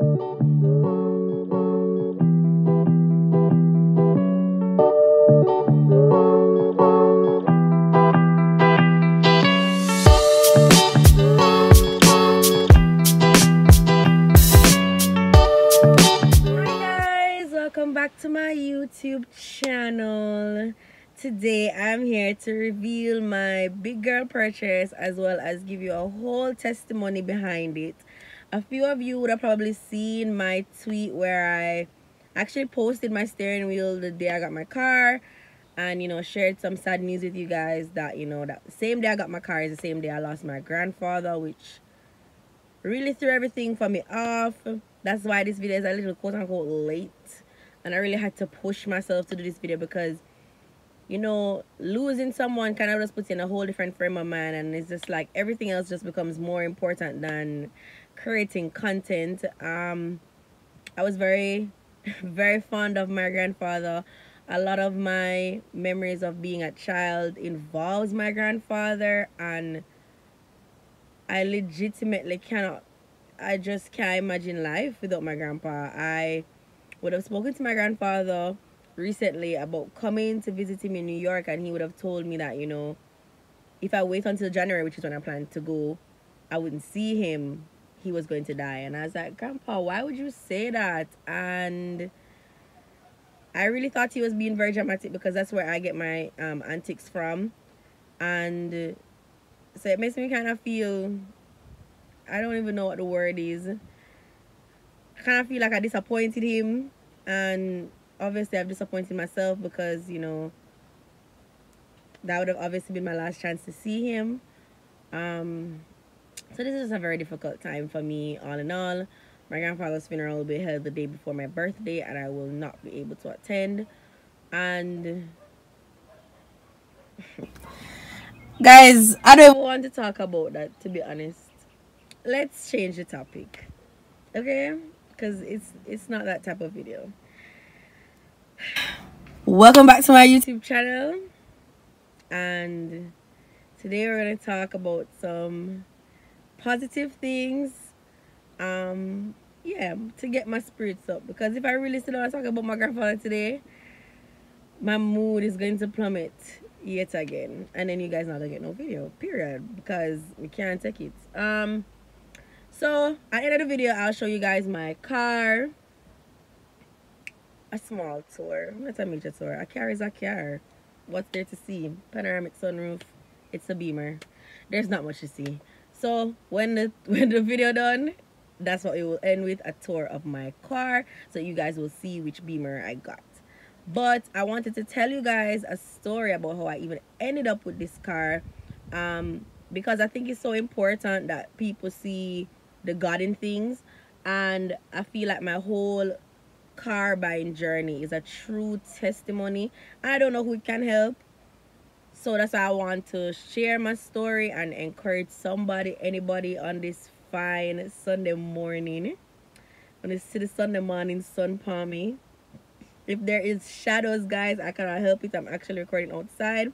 Welcome back to my YouTube channel. Today I'm here to reveal my big girl purchase as well as give you a whole testimony behind it. A few of you would have probably seen my tweet where I actually posted my steering wheel the day I got my car, and shared some sad news with you guys that that the same day I got my car is the same day I lost my grandfather, which really threw everything for me off. That's why this video is a little quote unquote late, and I really had to push myself to do this video because losing someone kind of just puts you in a whole different frame of mind, and it's just like everything else just becomes more important than creating content. I was very very fond of my grandfather. A lot of my memories of being a child involves my grandfather, and I legitimately I just can't imagine life without my grandpa. I would have spoken to my grandfather recently about coming to visit him in New York, and he would have told me that, if I wait until January, which is when I plan to go, I wouldn't see him. He was going to die. And I was like, Grandpa, why would you say that? And I really thought he was being very dramatic because that's where I get my antics from. And so it makes me kind of feel, I don't even know what the word is. I kind of feel like I disappointed him, and obviously I've disappointed myself because that would have obviously been my last chance to see him. So this is a very difficult time for me, all in all. My grandfather's funeral will be held the day before my birthday, and I will not be able to attend. And guys, I don't want to talk about that, to be honest. Let's change the topic, okay? Because it's not that type of video. Welcome back to my YouTube channel, and today we're going to talk about some positive things, yeah, to get my spirits up, because if I really sit down and talk about my grandfather today, my mood is going to plummet yet again, and then you guys not gonna get no video, period, because we can't take it. So at the end of the video, I'll show you guys my car. A small tour, not a major tour. A car is a car. What's there to see? Panoramic sunroof. It's a Beamer. There's not much to see. So when the video done, that's what it will end with, a tour of my car, so you guys will see which Beamer I got. But I wanted to tell you guys a story about how I even ended up with this car, because I think it's so important that people see the God in things, and I feel like my whole car buying journey is a true testimony. I don't know who it can help, so that's why I want to share my story and encourage anybody on this fine Sunday morning, on this city Sunday morning sun palmy. If there is shadows, guys, I cannot help it. I'm actually recording outside.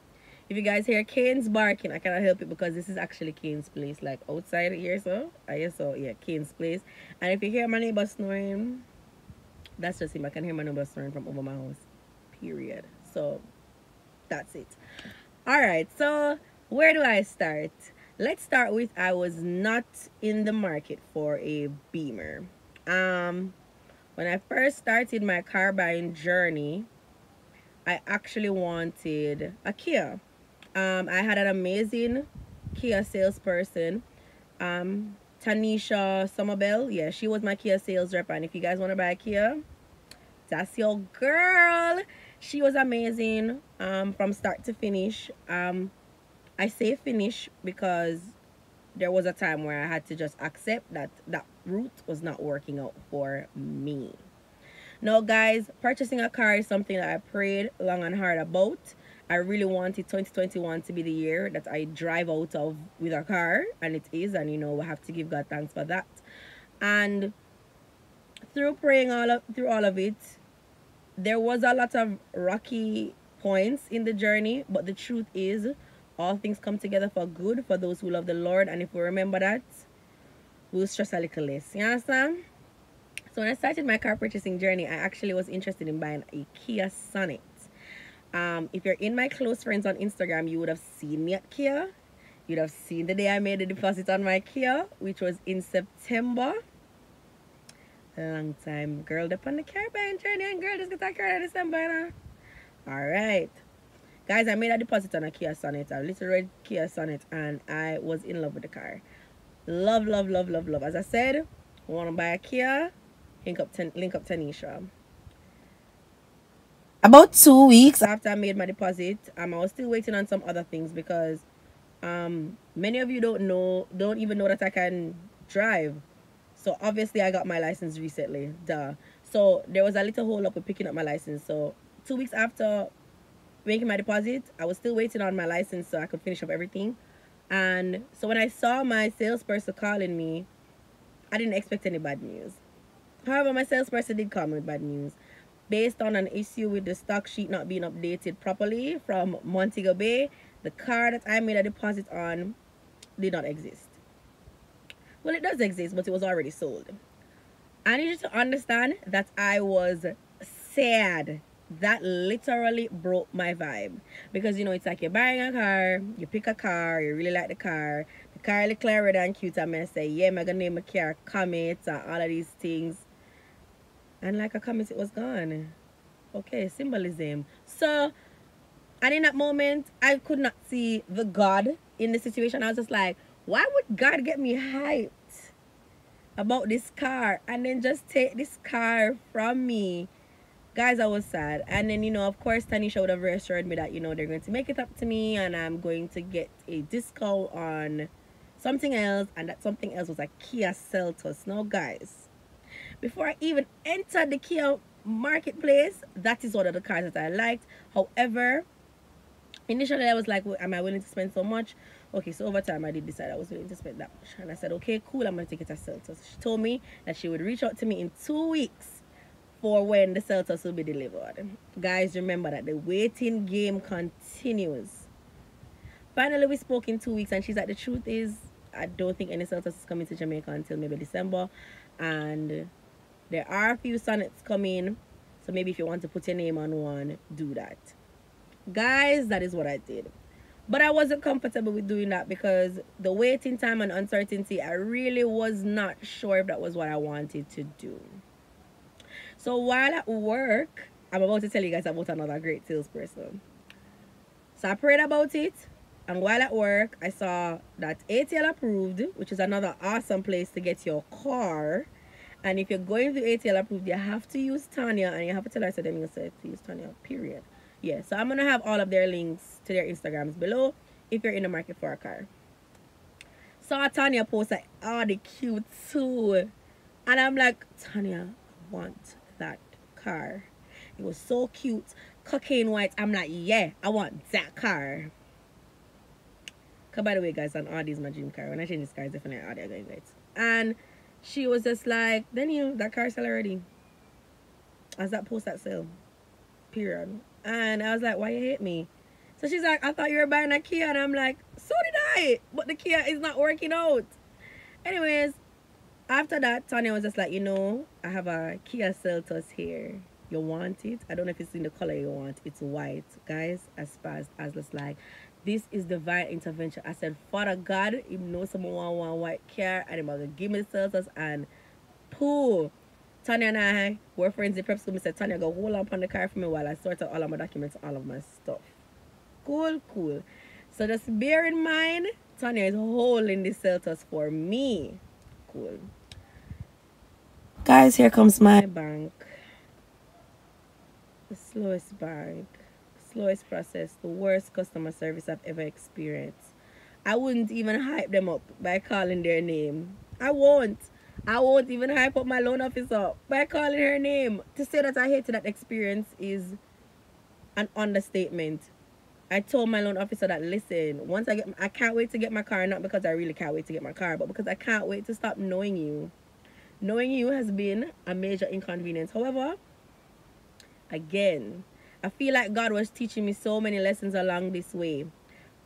If you guys hear Kane's barking, I cannot help it because this is actually Kane's place, like outside here. So I guess so, yeah, Kane's place. And if you hear my neighbor snoring, that's just him. I can hear my neighbor snoring from over my house, period. So that's it. All right, so where do I start? Let's start with, I was not in the market for a Beamer. When I first started my car buying journey, I actually wanted a Kia. I had an amazing Kia salesperson, Tanisha Somerville. Yeah, she was my Kia sales rep, and if you guys want to buy a Kia, that's your girl. She was amazing from start to finish. I say finish because there was a time where I had to just accept that that route was not working out for me. Now, guys, purchasing a car is something that I prayed long and hard about. I really wanted 2021 to be the year that I drive out of with a car, and it is, and we have to give God thanks for that. And through praying through all of it, there was a lot of rocky points in the journey, but the truth is, all things come together for good for those who love the Lord, and if we remember that, we'll stress a little less. You understand? So when I started my car purchasing journey, I actually was interested in buying a Kia Sonet. If you're in my close friends on Instagram, you would have seen me at Kia. You'd have seen the day I made the deposit on my Kia, which was in September. A long time. Girl, up on the car buying journey, and girl just got a car in December, you know? Alright. Guys, I made a deposit on a Kia Sonet, a little red Kia Sonet, and I was in love with the car. Love, love, love, love, love. As I said, I want to buy a Kia. Link up Tanisha. About 2 weeks after I made my deposit, I was still waiting on some other things because many of you don't even know that I can drive. So obviously I got my license recently. Duh. So there was a little hold up with picking up my license. So 2 weeks after making my deposit, I was still waiting on my license so I could finish up everything. And so when I saw my salesperson calling me, I didn't expect any bad news. However, my salesperson did call me with bad news. Based on an issue with the stock sheet not being updated properly from Montego Bay, the car that I made a deposit on did not exist. Well, it does exist, but it was already sold. I need you to understand that I was sad. That literally broke my vibe. Because, you know, it's like you're buying a car, you pick a car, you really like the car look clearer than cute, and I say, yeah, I'm going to name a car Comet and all of these things. And like a Comet, it was gone. Okay, symbolism. So, and in that moment, I could not see the God in the situation. I was just like, why would God get me hyped about this car and then just take this car from me? Guys, I was sad. And then, you know, of course, Tanisha would have reassured me that, you know, they're going to make it up to me and I'm going to get a discount on something else. And that something else was a Kia Seltos. Now, guys, before I even entered the Kia marketplace, that is one of the cars that I liked. However, initially I was like, well, am I willing to spend so much? Okay, so over time I did decide I was willing to spend that much. And I said, okay, cool, I'm going to take it to Seltos. She told me that she would reach out to me in 2 weeks for when the Seltos will be delivered. Guys, remember that the waiting game continues. Finally, we spoke in 2 weeks and she's like, the truth is, I don't think any Seltos is coming to Jamaica until maybe December. And there are a few sonnets coming. So maybe if you want to put your name on one, do that. Guys, that is what I did. But I wasn't comfortable with doing that because the waiting time and uncertainty, I really was not sure if that was what I wanted to do. So while at work, I'm about to tell you guys about another great salesperson. So I prayed about it. And while at work, I saw that ATL Approved, which is another awesome place to get your car. And if you're going to ATL Approved, you have to use Tanya. And you have to tell her, so then you say to use Tanya, period. Yeah, so I'm going to have all of their links to their Instagrams below if you're in the market for a car. Saw Tanya post like, oh, the cute too. And I'm like, Tanya, I want that car. It was so cute. Cocaine white. I'm like, yeah, I want that car. Cause by the way, guys, on Audi's my dream car. When I change this car, it's definitely Audi. I got it. And she was just like, Denille, that car sell already. As that post that sale. Period. And I was like, why you hate me? So she's like, I thought you were buying a Kia. And I'm like, so did I. But the Kia is not working out. Anyways, after that, Tanya was just like, you know, I have a Kia Seltos here. You want it? I don't know if it's in the color you want. It's white. Guys, as fast as it's like, this is divine intervention. I said, Father God, you know someone want one white car and they're going to give me the Seltos and pooh. Tanya and I were friends in prep school. I said, Tanya, go hold on the car for me while I sort out all of my documents, all of my stuff. Cool, cool. So just bear in mind, Tanya is holding the Seltos for me. Cool. Guys, here comes my bank. The slowest bank. Slowest process. The worst customer service I've ever experienced. I wouldn't even hype them up by calling their name. I won't even hype up my loan officer by calling her name. To say that I hated that experience is an understatement. I told my loan officer that, listen, once I can't wait to get my car, not because I really can't wait to get my car, but because I can't wait to stop knowing you. Knowing you has been a major inconvenience. However, again, I feel like God was teaching me so many lessons along this way.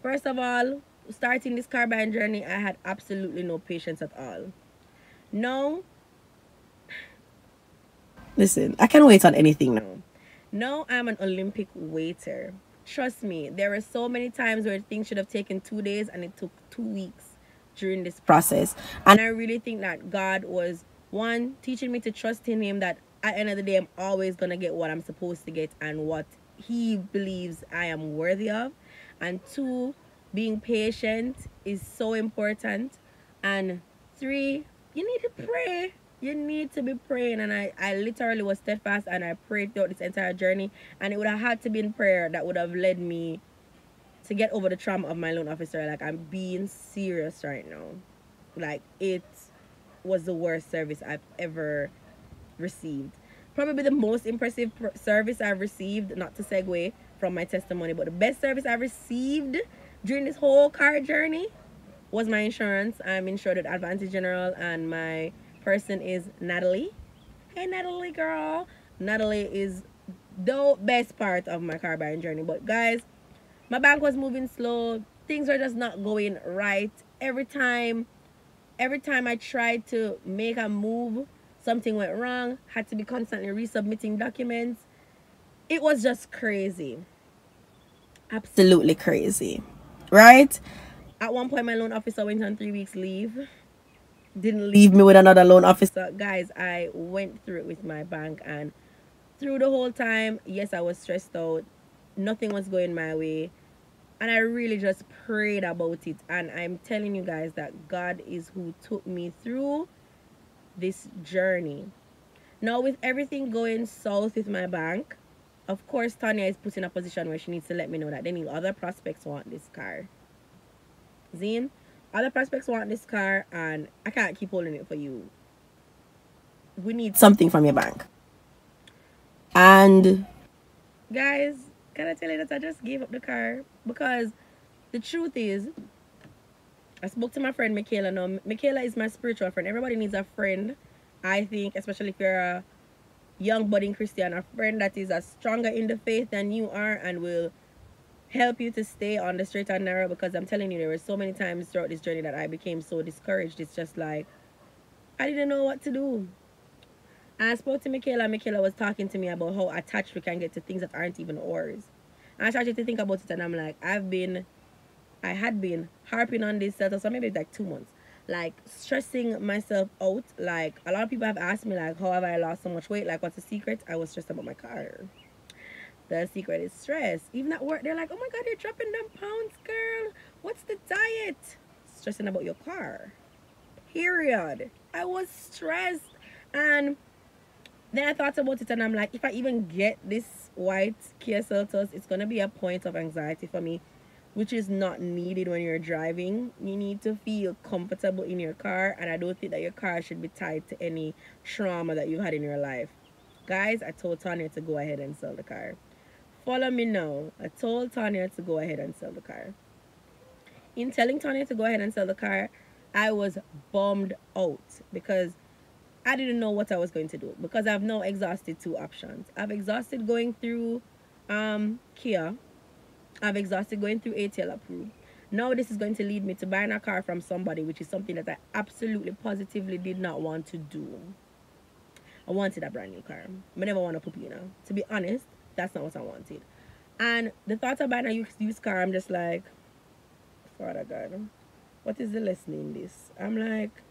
First of all, starting this car buying journey, I had absolutely no patience at all. No, Listen, I can wait on anything now. No, I'm an Olympic waiter. Trust me, there were so many times where things should have taken 2 days and it took 2 weeks during this process. And I really think that God was, one, teaching me to trust in Him, that at the end of the day, I'm always going to get what I'm supposed to get and what He believes I am worthy of. And two, being patient is so important. And three, you need to pray. You need to be praying. And I literally was steadfast and I prayed throughout this entire journey. And it would have had to be in prayer that would have led me to get over the trauma of my loan officer. Like, I'm being serious right now. Like, it was the worst service I've ever received. Probably the most impressive service I've received, not to segue from my testimony, but the best service I've received during this whole car journey was my insurance. I'm insured at Advantage General, and my person is Natalie. Hey, Natalie, girl. Natalie is the best part of my car buying journey. But guys, my bank was moving slow. Things were just not going right. Every time I tried to make a move, something went wrong. Had to be constantly resubmitting documents. It was just crazy. Absolutely crazy. Right? At one point, my loan officer went on 3 weeks leave. Didn't leave me with another loan officer. Guys, I went through it with my bank, and through the whole time, yes, I was stressed out. Nothing was going my way. And I really just prayed about it. And I'm telling you guys that God is who took me through this journey. Now, with everything going south with my bank, of course, Tanya is put in a position where she needs to let me know that any other prospects want this car. Zine, other prospects want this car, and I can't keep holding it for you. We need something from your bank. And guys, can I tell you that I just gave up the car? Because the truth is, I spoke to my friend Michaela. Now, Michaela is my spiritual friend. Everybody needs a friend, I think, especially if you're a young budding Christian, a friend that is as stronger in the faith than you are and will help you to stay on the straight and narrow. Because I'm telling you, there were so many times throughout this journey that I became so discouraged. It's just like, I didn't know what to do. And I spoke to Michaela. Michaela was talking to me about how attached we can get to things that aren't even ours. And I started to think about it, and I'm like, I had been harping on this settle, so maybe like 2 months, like stressing myself out. Like, a lot of people have asked me, like, how have I lost so much weight? Like, what's the secret? I was stressed about my car. The secret is stress. Even at work, they're like, oh my God, you're dropping them pounds, girl. What's the diet? Stressing about your car. Period. I was stressed. And then I thought about it, and I'm like, if I even get this white Kia Seltos, it's going to be a point of anxiety for me, which is not needed when you're driving. You need to feel comfortable in your car, and I don't think that your car should be tied to any trauma that you've had in your life. Guys, I told Tanya to go ahead and sell the car. Follow me now. I told Tanya to go ahead and sell the car. In telling Tanya to go ahead and sell the car, I was bummed out because I didn't know what I was going to do, because I've now exhausted 2 options. I've exhausted going through Kia. I've exhausted going through ATL approved. Now this is going to lead me to buying a car from somebody, which is something that I absolutely positively did not want to do. I wanted a brand new car. I never want a Pupina. To be honest, that's not what I wanted. And the thought of buying a used car, I'm just like, Father God, what is the lesson in this? I'm like,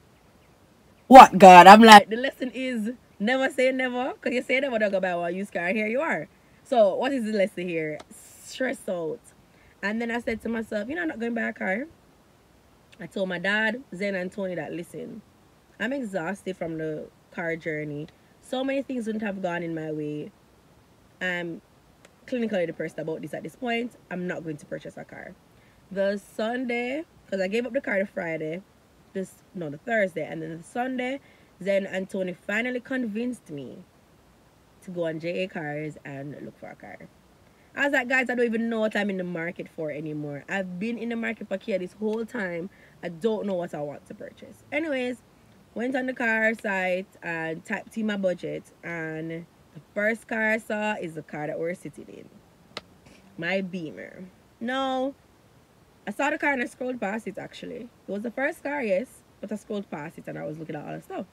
what, God? I'm like, the lesson is never say never, because you say never, don't go buy a used car, and here you are. So what is the lesson here? Stress out. And then I said to myself, I'm not going to buy a car. I told my dad, Zen, and Tony that, listen, I'm exhausted from the car journey. So many things wouldn't have gone in my way. I'm clinically depressed about this at this point. I'm not going to purchase a car. The Sunday, because I gave up the car the Friday, the Thursday, and then the Sunday, Zen and Tony finally convinced me to go on JA Cars and look for a car. I was like, guys, I don't even know what I'm in the market for anymore. I've been in the market for Kia this whole time. I don't know what I want to purchase. Anyways, went on the car site and typed in my budget, and the first car I saw is the car that we're sitting in. My Beamer. No, I saw the car and I scrolled past it actually. It was the first car, yes, but I scrolled past it and I was looking at all the stuff.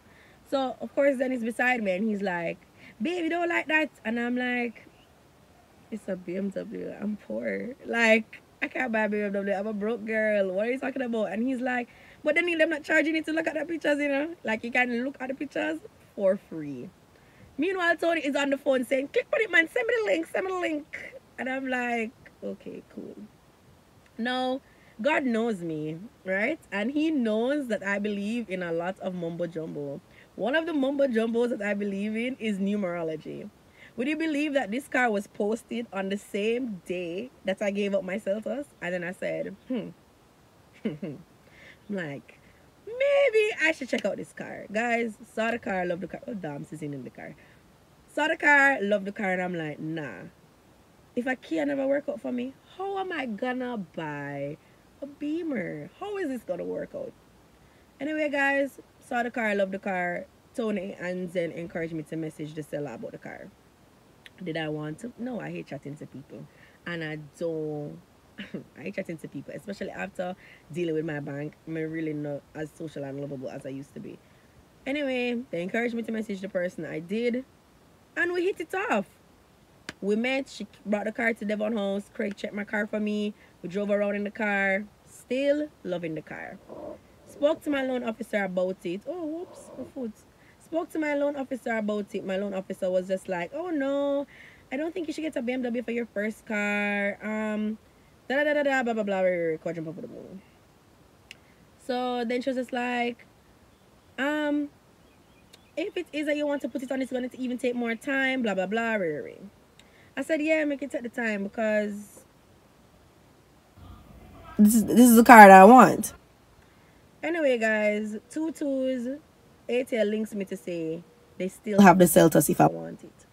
So, of course, then he's beside me and he's like, babe, you don't like that? And I'm like, it's a BMW. I'm poor. Like, I can't buy a BMW. I'm a broke girl. What are you talking about? And he's like, but then they're not charging you to look at the pictures, you know? Like, you can look at the pictures for free. Meanwhile, Tony is on the phone saying, click on it, man. Send me the link. Send me the link. And I'm like, okay, cool. Now, God knows me, right? And He knows that I believe in a lot of mumbo jumbo. One of the mumbo jumbos that I believe in is numerology. Would you believe that this car was posted on the same day that I gave up my Celtas? And then I said, I'm like, maybe I should check out this car. Guys, saw the car, love the car. Oh, damn, she's in the car. Saw the car, love the car, and I'm like, nah. If a Kia never work out for me, how am I gonna buy a Beamer? How is this gonna work out? Anyway, guys, saw the car, love the car. Tony and Zen encouraged me to message the seller about the car. Did I want to? No, I hate chatting to people. And I don't. I hate chatting to people, especially after dealing with my bank. I'm really not as social and lovable as I used to be. Anyway, they encouraged me to message the person. I did. And we hit it off. We met. She brought the car to Devon House. Craig checked my car for me. We drove around in the car. Still loving the car. Spoke to my loan officer about it. Oh, whoops, my foot. Spoke to my loan officer about it. My loan officer was just like, "Oh no, I don't think you should get a BMW for your first car." Da da da da blah blah blah. Quadrant over the moon. So then she was just like, um, if it is that you want to put it on, it's going to even take more time. Blah blah blah. I said, yeah, make it take the time because this is the car that I want. Anyway, guys, two twos. ATL links me to say they still have the Celtas if I want it.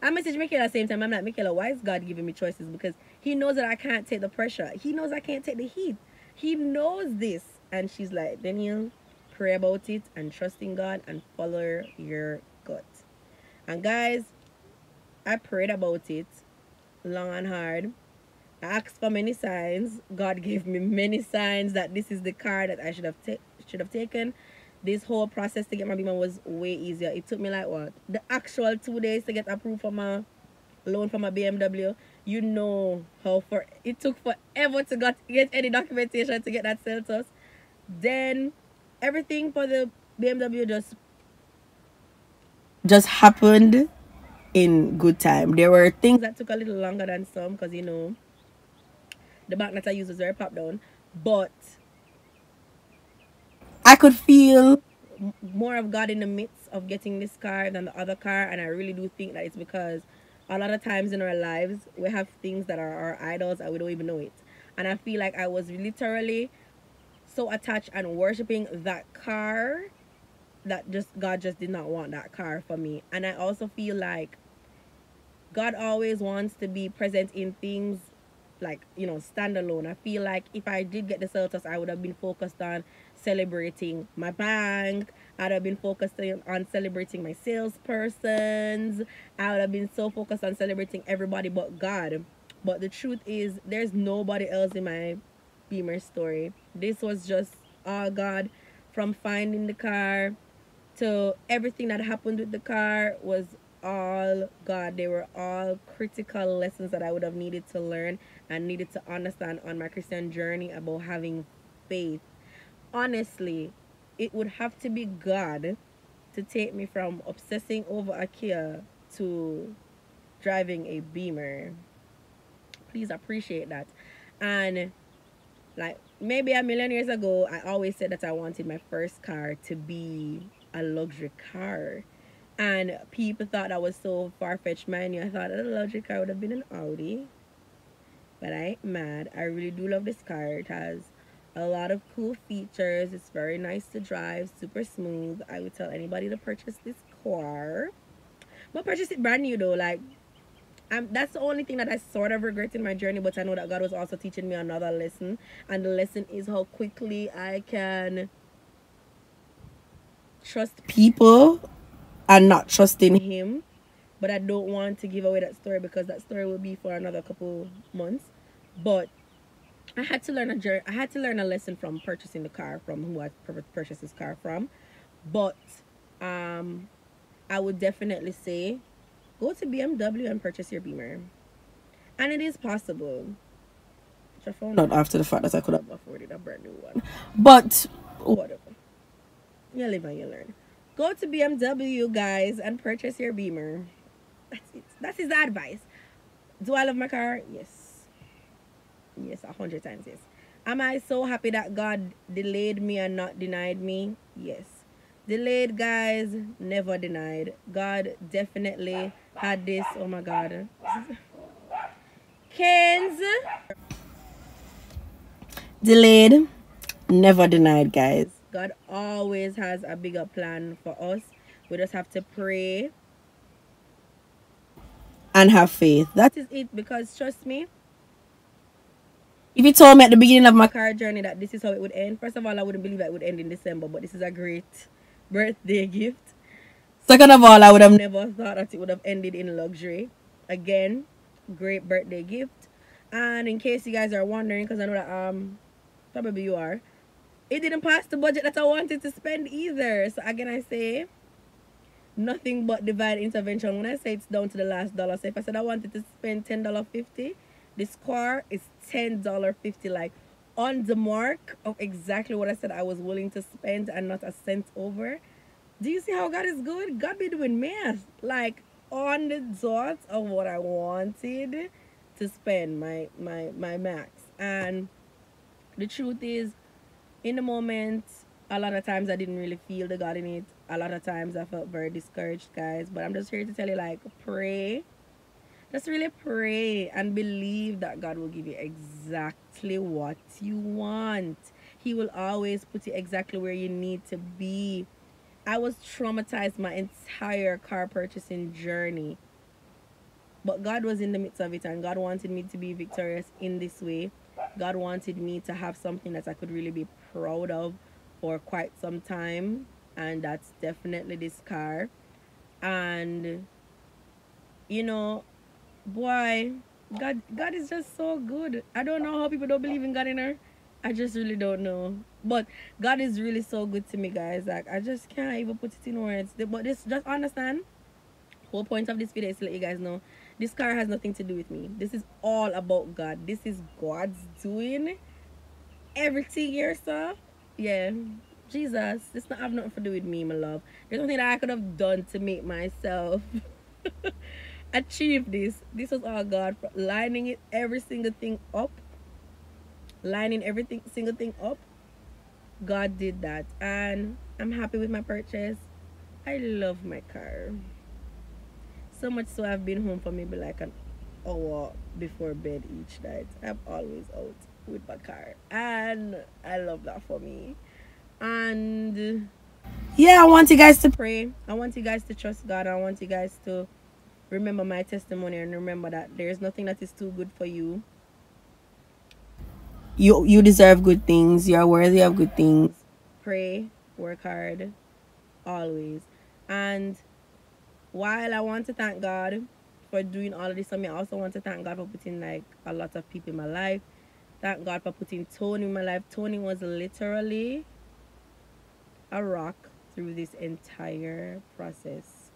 I message Michaela at the same time. I'm like, Michaela, why is God giving me choices? Because He knows that I can't take the pressure. He knows I can't take the heat. He knows this. And she's like, Denille, pray about it and trust in God and follow your gut. And guys, I prayed about it long and hard. I asked for many signs. God gave me many signs that this is the car that I should have taken. This whole process to get my Beamer was way easier. It took me like what? The actual 2 days to get approved for my loan for my BMW. You know how it took forever to get any documentation to get that Celtos. Then everything for the BMW just happened in good time. There were things that took a little longer than some because you know the bank that I used was very popped down, but I could feel more of God in the midst of getting this car than the other car, and I really do think that it's because a lot of times in our lives we have things that are our idols and we don't even know it. And I feel like I was literally so attached and worshiping that car that just God just did not want that car for me. And I also feel like God always wants to be present in things like, you know, standalone. I feel like if I did get the Celtus, I would have been focused on celebrating my bank. I'd have been focused on celebrating my salespersons. I would have been so focused on celebrating everybody but God. But the truth is, there's nobody else in my Beamer story. This was just all God. From finding the car to everything that happened with the car was all God. They were all critical lessons that I would have needed to learn and needed to understand on my Christian journey about having faith. Honestly, it would have to be God to take me from obsessing over a Kia to driving a Beamer. Please appreciate that. And like maybe a million years ago, I always said that I wanted my first car to be a luxury car. And people thought that was so far-fetched. Mind you, I thought that a luxury car would have been an Audi. But I ain't mad. I really do love this car. It has a lot of cool features. It's very nice to drive, super smooth. I would tell anybody to purchase this car. But purchase it brand new though. Like, that's the only thing that I sort of regret in my journey. But I know that God was also teaching me another lesson. And the lesson is how quickly I can trust people and not trust in Him. But I don't want to give away that story because that story will be for another couple months. But I had to learn a lesson from purchasing the car from who I purchased this car from. But I would definitely say go to BMW and purchase your Beamer. And it is possible. Which I found out after the fact that I could have afforded a brand new one. But whatever. You live and you learn. Go to BMW, guys, and purchase your Beamer. That's it. That is the advice. Do I love my car? Yes. Yes, 100 times yes. Am I so happy that God delayed me and not denied me? Yes. Delayed, guys, never denied. God definitely had this. Oh my God. Kens. Delayed, never denied, guys. God always has a bigger plan for us. We just have to pray and have faith. That is it. Because trust me, if you told me at the beginning of my car journey that this is how it would end, first of all, I wouldn't believe that it would end in December. But this is a great birthday gift. Second of all, I would have never thought that it would have ended in luxury. Again, great birthday gift. And in case you guys are wondering, because I know that probably you are, it didn't pass the budget that I wanted to spend either. So again, I say nothing but divine intervention. When I say it's down to the last dollar, so if I said I wanted to spend $10.50, this car is $10.50, like on the mark of exactly what I said I was willing to spend and not a cent over. Do you see how God is good? God be doing math, like on the dot of what I wanted to spend my max. And the truth is, in the moment, a lot of times I didn't really feel the God in it. A lot of times I felt very discouraged, guys. But I'm just here to tell you, like, pray. Just really pray and believe that God will give you exactly what you want. He will always put you exactly where you need to be. I was traumatized my entire car purchasing journey. But God was in the midst of it, and God wanted me to be victorious in this way. God wanted me to have something that I could really be proud of for quite some time, and that's definitely this car. And you know, boy, God is just so good. I don't know how people don't believe in God in her. I just really don't know. But God is really so good to me, guys. Like, I just can't even put it in words. But this, just understand, whole point of this video is to let you guys know this car has nothing to do with me. This is all about God. This is God's doing. Everything here, sir. Yeah. Jesus, this not have nothing to do with me, my love. There's nothing that I could have done to make myself achieve this. This was all God, lining it every single thing up. Lining everything single thing up. God did that. And I'm happy with my purchase. I love my car. So much so I've been home for maybe like an hour before bed each night. I'm always out with my car. And I love that for me. And yeah, I want you guys to pray. I want you guys to trust God. I want you guys to remember my testimony and remember that there's nothing that is too good for you. You deserve good things. You are worthy of good things. Pray, work hard, always. And while I want to thank God for doing all of this for me, I also want to thank God for putting like a lot of people in my life. Thank God for putting Tony in my life. Tony was literally a rock through this entire process.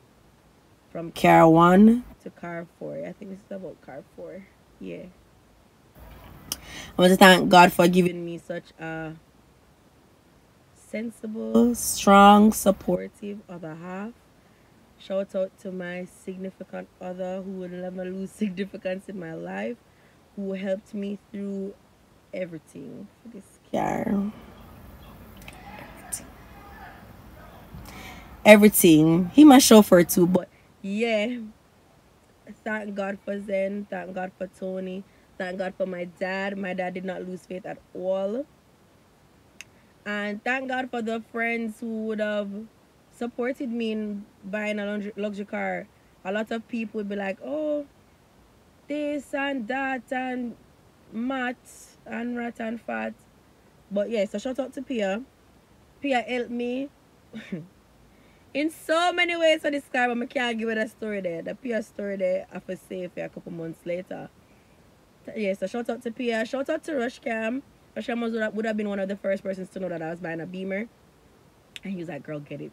From car 1 to car 4. I think this is about car 4. Yeah. I want to thank God for giving me such a sensible, strong, supportive other half. Shout out to my significant other who will never lose significance in my life, who helped me through everything for this car. Everything. He my chauffeur too, but yeah. Thank God for Zen. Thank God for Tony. Thank God for my dad. My dad did not lose faith at all. And thank God for the friends who would have supported me in buying a luxury car. A lot of people would be like, oh, this and that and Matt and Rat and Fat. But yeah, so shout out to Pia. Pia helped me in so many ways for this car, but I can't give it a story there. The Pia story there I have say for a couple months later. Yeah, so shout out to Pia. Shout out to Rushcam. Rushcam would have been one of the first persons to know that I was buying a Beamer. And he was like, girl, get it.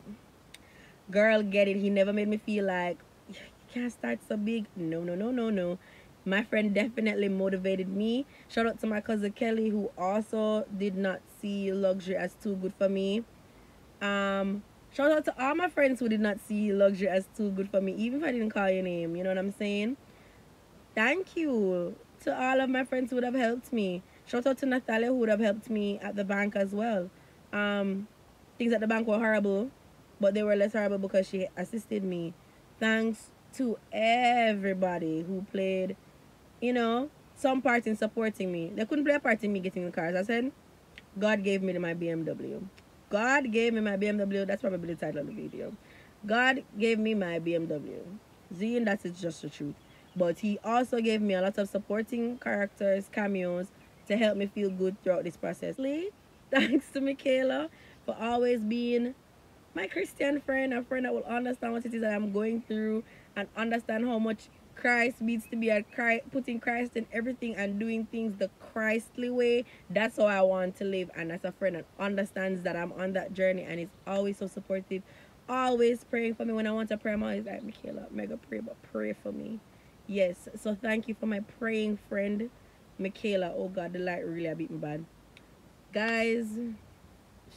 Girl, get it. He never made me feel like you can't start so big. No, no, no, no, no. My friend definitely motivated me. Shout out to my cousin Kelly, who also did not see luxury as too good for me. Shout out to all my friends who did not see luxury as too good for me, even if I didn't call your name. You know what I'm saying? Thank you to all of my friends who would have helped me. Shout out to Natalia, who would have helped me at the bank as well. Things at the bank were horrible, but they were less horrible because she assisted me. Thanks to everybody who played, some part in supporting me. They couldn't play a part in me getting the cars. I said, God gave me my BMW. God gave me my BMW. That's probably the title of the video. God gave me my BMW. Zine, that is just the truth. But he also gave me a lot of supporting characters, cameos, to help me feel good throughout this process. Thanks to Michaela for always being my Christian friend, a friend that will understand what it is that I'm going through and understand how much Christ needs to be putting Christ in everything and doing things the Christly way. That's how I want to live. And as a friend that understands that I'm on that journey and is always so supportive, always praying for me. When I want to pray, I'm always like, Michaela, mega pray, but pray for me. Yes, so thank you for my praying friend, Michaela. Oh God, the light really beat me bad. Guys,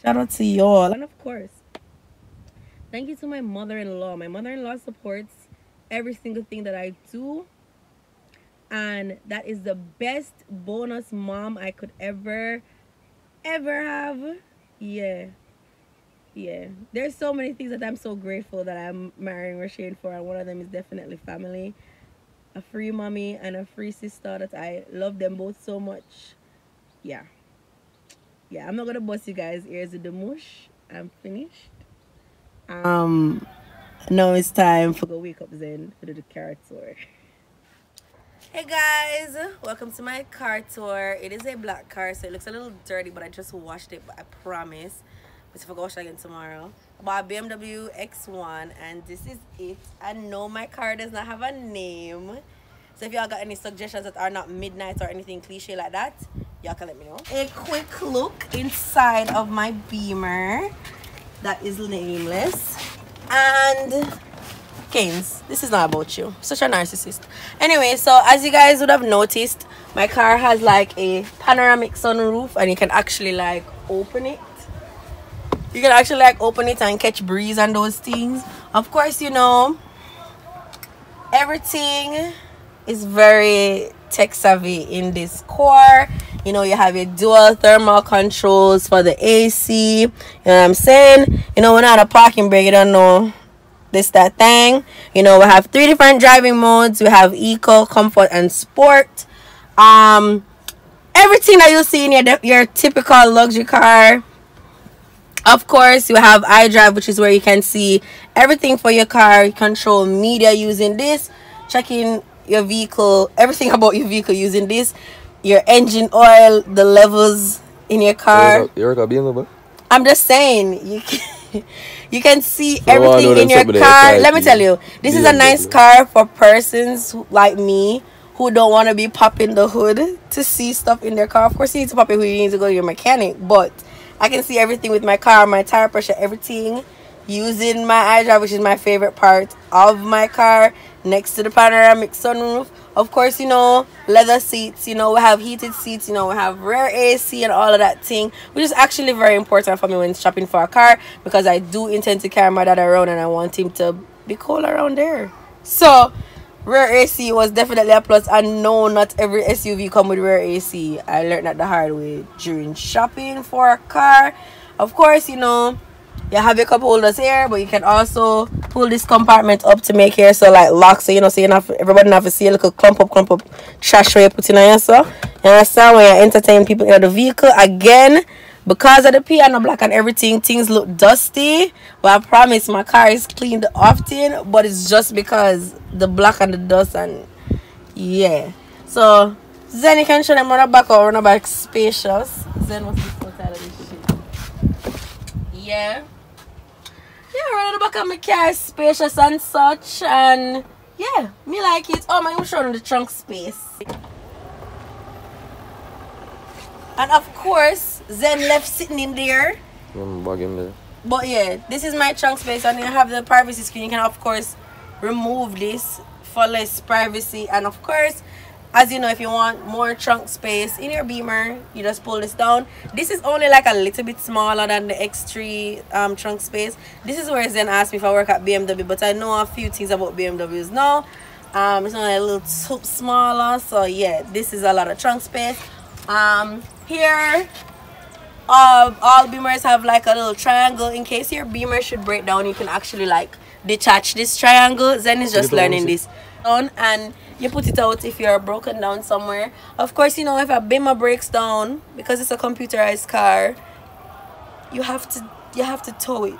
shout out to y'all. And of course, thank you to my mother-in-law. My mother-in-law supports every single thing that I do. And that is the best bonus mom I could ever have. Yeah. There's so many things that I'm so grateful that I'm marrying Rashane for. And one of them is definitely family. A free mommy and a free sister that I love them both so much. Yeah, I'm not gonna bust you guys' ears with the mush. I'm finished. Now it's time for go wake up Zen to do the car tour. Hey guys, welcome to my car tour. It is a black car, so it looks a little dirty, but I just washed it, but I promise. But if I go wash it again tomorrow. I bought a BMW X1 and this is it. I know my car does not have a name. So if y'all got any suggestions that are not midnight or anything cliche like that, y'all can let me know. A quick look inside of my Beamer that is nameless. And Keynes, this is not about you. Such a narcissist. Anyway, so as you guys would have noticed, my car has like a panoramic sunroof and you can actually like open it. You can actually like open it and catch breeze and those things. Of course, everything is very tech savvy in this car. You have your dual thermal controls for the AC. You know what I'm saying? We're not a parking brake, you don't know that thing. We have 3 different driving modes. We have eco, comfort, and sport. Everything that you see in your typical luxury car. Of course, you have iDrive, which is where you can see everything for your car. You control media using this, checking your vehicle, everything about your vehicle using this, your engine oil, the levels in your car. I'm just saying, you can see everything in your car. Let me tell you, this is a nice car for persons like me who don't want to be popping the hood to see stuff in their car. Of course, you need to pop it hood, you need to go to your mechanic, but I can see everything with my car, my tire pressure, everything using my iDrive, which is my favorite part of my car, next to the panoramic sunroof. Of course, leather seats, we have heated seats, we have rear AC and all of that thing, which is actually very important for me when shopping for a car, because I do intend to carry my dad around and I want him to be cool around there. So rear AC was definitely a plus, and no, not every SUV come with rear AC. I learned that the hard way during shopping for a car. Of course, you have your cup holders here, but you can also pull this compartment up to make here so like lock, so so everybody not have to see a little clump up trash where you put in on yourself. You understand? When you entertain people in the vehicle, again, because of the piano black and everything, things look dusty, but I promise my car is cleaned often, but it's just because the black and the dust, and yeah. So Zen, you can show them run back or run back spacious. Zen, what's the full title of this shit? Yeah, running the back of my car is spacious and such, and yeah, me like it. Oh my, I'm showing the trunk space. And of course, Zen left sitting in there. But yeah, this is my trunk space, and you have the privacy screen. You can of course remove this for less privacy, and of course, as you know, if you want more trunk space in your Beamer, you just pull this down. This is only like a little bit smaller than the X3 trunk space. This is where Zen asked me if I work at BMW, but I know a few things about BMWs now. It's only a little too smaller, so yeah, this is a lot of trunk space. Here, all Beamers have like a little triangle. In case your Beamer should break down, you can actually like detach this triangle. Zen is just learning this on, and you put it out if you're broken down somewhere. Of course, you know, if a Beamer breaks down, because it's a computerized car, you have to tow it.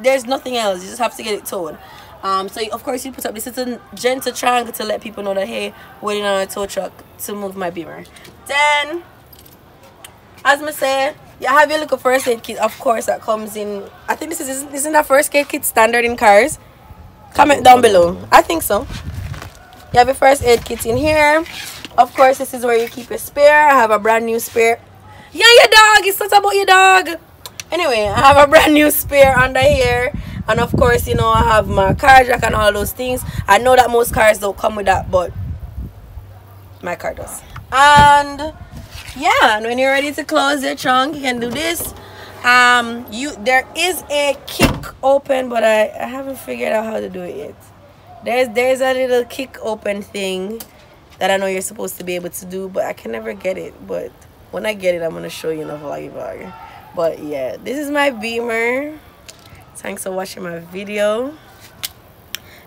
There's nothing else. You just have to get it towed. So of course you put up this little gentle triangle to let people know that, hey, waiting on a tow truck to move my Beamer. Then, as I say, you have your little first aid kit, of course, that comes in. I think isn't that first aid kit standard in cars? Comment down below. I think so. You have your first aid kit in here. Of course, this is where you keep your spare. I have a brand new spare. Yeah, your dog. It's not about your dog. Anyway, I have a brand new spare under here. And of course, you know, I have my car jack and all those things. I know that most cars don't come with that, but my car does. And yeah, and when you're ready to close your trunk, you can do this. There is a kick open, but I haven't figured out how to do it yet. There's a little kick open thing that I know you're supposed to be able to do, but I can never get it. But when I get it, I'm gonna show you in a vlog. But yeah, this is my Beamer. Thanks for watching my video.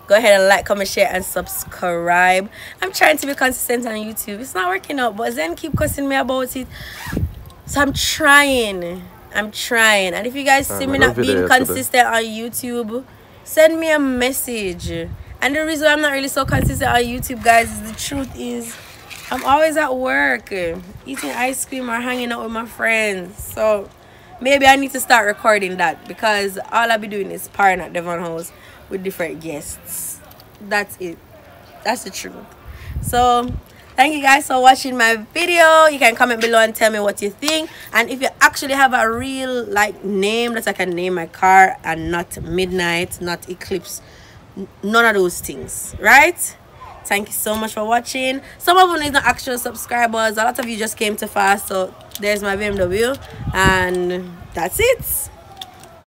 Go ahead and like, comment, share, and subscribe. I'm trying to be consistent on YouTube. It's not working out, but Zen keep cussing me about it. So I'm trying. And if you guys see me not being consistent on YouTube, send me a message. And the reason I'm not really so consistent on YouTube, guys, is the truth is I'm always at work, eating ice cream or hanging out with my friends. So maybe I need to start recording that, because all I'll be doing is partying at Devon House with different guests. That's it. That's the truth. So thank you guys for watching my video. You can comment below and tell me what you think, and if you actually have a real like name that I can name my car, and not Midnight, not Eclipse, none of those things, right? Thank you so much for watching. Some of them is not actual subscribers. A lot of you just came too fast. So there's my BMW, and that's it.